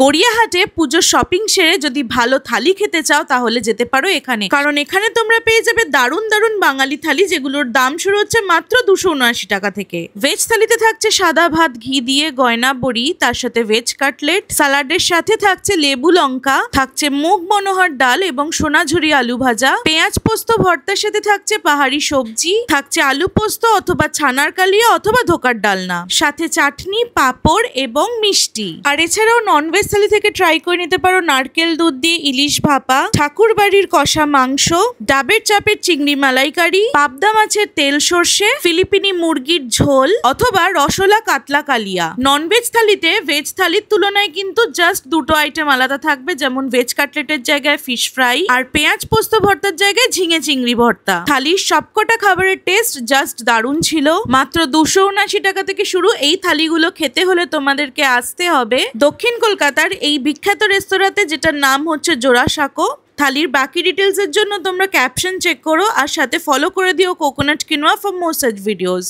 গড়িয়াহাটে পুজোর শপিং সেরে যদি ভালো থালি খেতে চাও তাহলে যেতে পারো এখানে, কারণ এখানে তোমরা পেয়ে যাবে দারুণ দারুণ বাঙালি থালি, যেগুলোর দাম শুরু হচ্ছে মাত্র 279 টাকা থেকে। ভেজ থালিতে থাকছে সাদা ভাত ঘি দিয়ে, গয়না বড়ি, তার সাথে ভেজ কাটলেট, সালাডের সাথে থাকছে লেবু লঙ্কা, থাকছে মুগ মনোহর ডাল এবং সোনাঝুরি আলু ভাজা, পেঁয়াজ পোস্ত ভর্তার সাথে থাকছে পাহাড়ি সবজি, থাকছে আলু পোস্ত অথবা ছানার কালিয়া অথবা ধোকার ডালনা, সাথে চাটনি, পাঁপড় এবং মিষ্টি। আর এছাড়াও ননভেজ থালি থেকে ট্রাই করে নিতে পারো নারকেল দুধ দিয়ে ইলিশ ভাপা, ঠাকুর বাড়ির কষা মাংস, ডাবের চাপের চিংড়ি মালাইকারি, পাবদা মাছের তেল সর্ষে, ফিলিপিনি মুরগির ঝোল অথবা রসলা কাতলা কালিয়া। ননভেজ থালিতে ভেজ থালির তুলনায় কিন্তু জাস্ট দুটো আইটেম আলাদা থাকবে, যেমন ভেজ কাটলেটের জায়গায় ফিশ ফ্রাই আর পেঁয়াজ পোস্ত ভর্তার জায়গায় ঝিঙে চিংড়ি ভর্তা। থালির সবকটা খাবারের টেস্ট জাস্ট দারুণ ছিল। মাত্র 279 টাকা থেকে শুরু এই থালিগুলো খেতে হলে তোমাদেরকে আসতে হবে দক্ষিণ কলকাতার এই বিখ্যাত রেস্তোরাঁতে, যেটার নাম হচ্ছে জোড়াসাঁকো। থালির বাকি ডিটেলস এর জন্য তোমরা ক্যাপশন চেক করো আর সাথে ফলো করে দিও coconut quinoa for more such videos.